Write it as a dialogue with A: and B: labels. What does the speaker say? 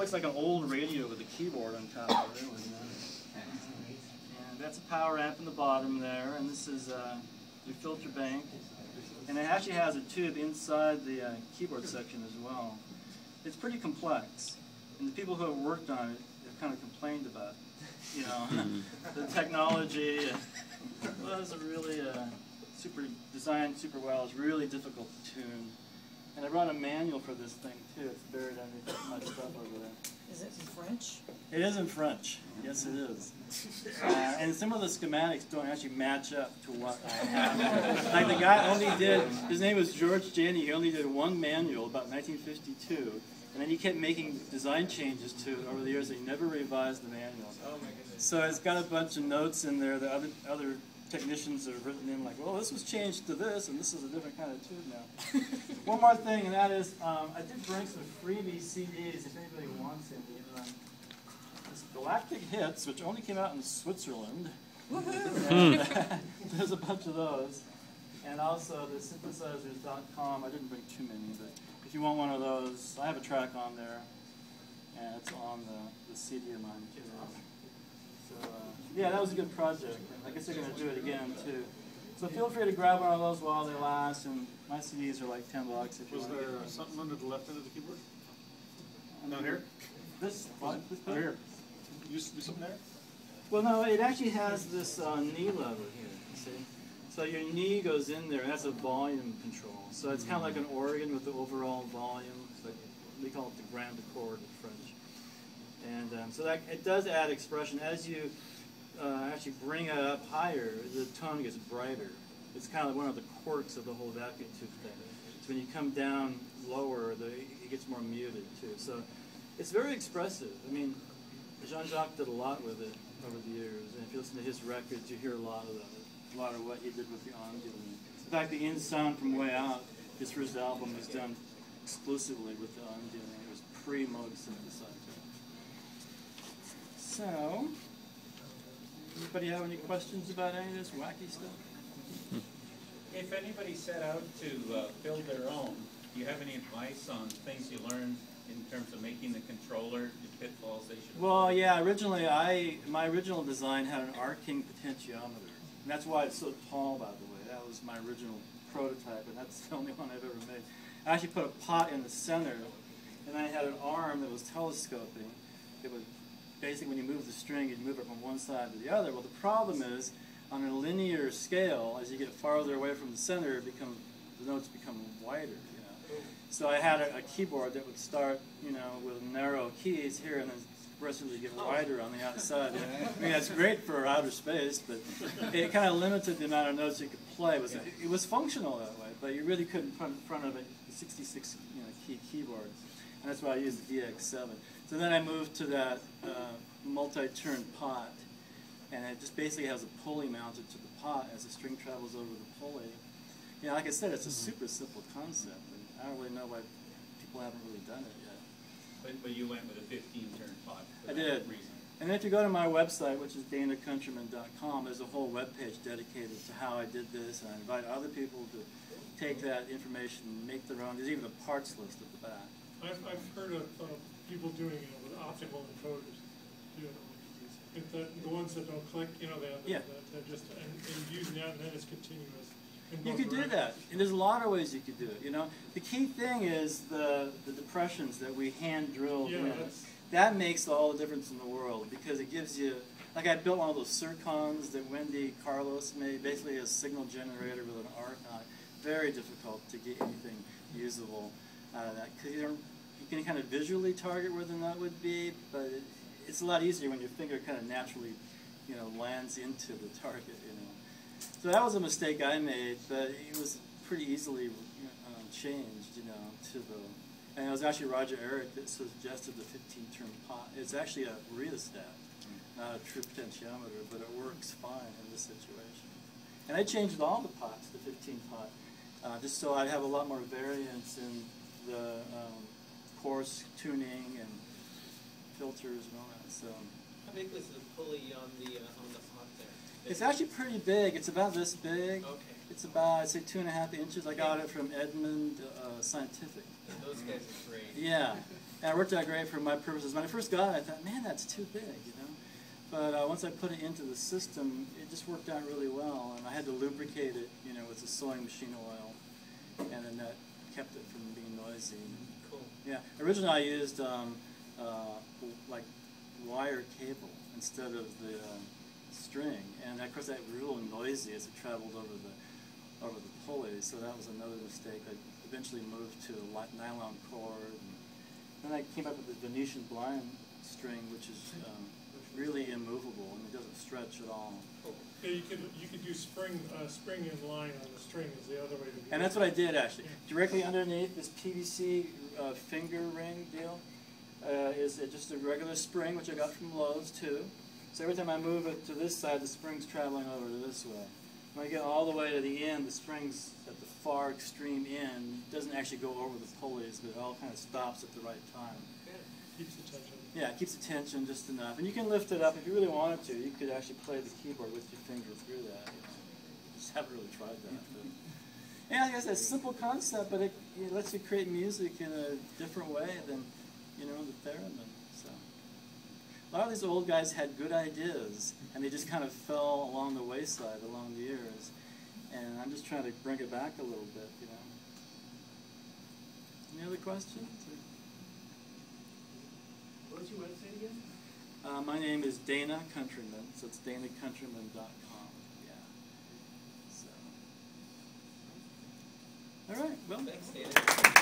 A: Looks like an old radio with a keyboard on top of it. And that's a power amp in the bottom there, and this is your filter bank. And it actually has a tube inside the keyboard section as well. It's pretty complex, and the people who have worked on it have kind of complained about, you know, the technology. Was really designed super well. It's really difficult to tune. And I brought a manual for this thing too. It's buried underneath my stuff over there.
B: Is it in French?
A: It is in French. Yes, it is. And some of the schematics don't actually match up to what I have. Like the guy only did, his name was George Janney, he only did one manual about 1952. And then he kept making design changes to it over the years, and he never revised the manual.
C: Oh my goodness.
A: So it's got a bunch of notes in there that other technicians have written in, like, well, this was changed to this, and this is a different kind of tube now. One more thing, and that is, I did bring some freebie CDs if anybody wants any. This Galactic Hits, which only came out in Switzerland. And, there's a bunch of those. And also the synthesizers.com. I didn't bring too many, but if you want one of those, I have a track on there, and it's on the CD of mine too. So, yeah, that was a good project. And I guess they're going to do it again too. So feel free to grab one of those while they last. And my CDs are like $10 if you want.
C: Was there something under the left end of the keyboard? Down here?
A: This what? This
C: Down here. You used to do something there?
A: Well, no, it actually has this knee lever here. You see, so your knee goes in there, and that's a volume control. So it's kind of like an organ with the overall volume. But we call it the grand accord in French. And so that it does add expression as you. Actually bring it up higher, the tone gets brighter. It's kind of one of the quirks of the whole vacuum tube thing. So when you come down lower, it gets more muted too. So it's very expressive. I mean, Jean-Jacques did a lot with it over the years, and if you listen to his records, you hear a lot of that, a lot of what he did with the Ondioline. In fact, the In Sound from Way Out, his first album, was done exclusively with the Ondioline. It was pre-Moog synthesizer. So. Anybody have any questions about any of this wacky stuff?
D: If anybody set out to build their own, do you have any advice on things you learned in terms of making the controller, the pitfalls they should avoid?
A: Well, yeah, originally my original design had an arcing potentiometer. And that's why it's so tall, by the way. That was my original prototype, and that's the only one I've ever made. I actually put a pot in the center, and I had an arm that was telescoping. It would basically, when you move the string, you'd move it from one side to the other. Well, the problem is, on a linear scale, as you get farther away from the center, the notes become wider. You know? So I had a keyboard that would start, you know, with narrow keys here, and then progressively get wider on the outside. I mean, that's great for outer space, but it kind of limited the amount of notes you could play. It was functional that way, but you really couldn't put in front of a 66 key keyboard. And that's why I used the DX7. So then I moved to that multi-turn pot, and it just basically has a pulley mounted to the pot as the string travels over the pulley. You know, like I said, it's a super simple concept, and I don't really know why people haven't really done it yet.
D: But you went with a 15-turn pot for
A: I
D: that
A: did.
D: reason.
A: And if you go to my website, which is danacountryman.com, there's a whole webpage dedicated to how I did this, and I invite other people to take that information and make their own. There's even a parts list at the back.
E: I've heard of people doing it with optical encoders. The ones that don't click, you know, they're just and using that, and then it's continuous.
A: You could do that, and there's a lot of ways you could do it. You know, the key thing is the depressions that we hand drilled in. That makes all the difference in the world because it gives you. Like I built one of those Circons that Wendy Carlos made, basically a signal generator with an arc on it. Very difficult to get anything usable out of that because you can kind of visually target where the note would be, but it's a lot easier when your finger kind of naturally, you know, lands into the target. You know, so that was a mistake I made, but it was pretty easily changed. You know, to the. And it was actually Roger Eric that suggested the 15-turn pot. It's actually a rheostat, not a true potentiometer, but it works fine in this situation. And I changed all the pots to 15 pot, just so I'd have a lot more variance in the coarse tuning and filters and all that. So
F: how big was the pulley on the pot there?
A: It's actually pretty big. It's about this big.
F: Okay.
A: It's about, I'd say, 2.5 inches. I got it from Edmund Scientific.
F: Those guys are great.
A: Yeah. And it worked out great for my purposes. When I first got it, I thought, man, that's too big, you know. But once I put it into the system, it just worked out really well. And I had to lubricate it, you know, with the sewing machine oil, and then that kept it from being noisy.
F: Cool.
A: Yeah. Originally, I used like wire cable instead of the string, and of course that was real noisy as it traveled over the pulley. So that was another mistake. I eventually moved to a nylon cord. And then I came up with the Venetian blind string, which is really immovable and it doesn't stretch at all.
F: Cool.
E: Yeah, you could do spring in line on the string is the other way to do it.
A: And that's what I did actually. Directly underneath this PVC finger ring deal is just a regular spring, which I got from Lowe's too. So every time I move it to this side, the spring's traveling over to this way. When I get all the way to the end, the spring's at the far extreme end. It doesn't actually go over the pulleys, but it all kind of stops at the right time.
E: Keeps the tension.
A: Yeah, it keeps the tension just enough. And you can lift it up if you really wanted to. You could actually play the keyboard with your finger through that. You know. Just haven't really tried that. But yeah, I guess it's a simple concept, but it lets you create music in a different way than, you know, the theremin. So a lot of these old guys had good ideas, and they just kind of fell along the wayside along the years. And I'm just trying to bring it back a little bit, you know. Any other questions?
F: What was your website again?
A: My name is Dana Countryman, so it's danacountryman.com. Yeah. So. All right. Well.
F: Thanks, Dana.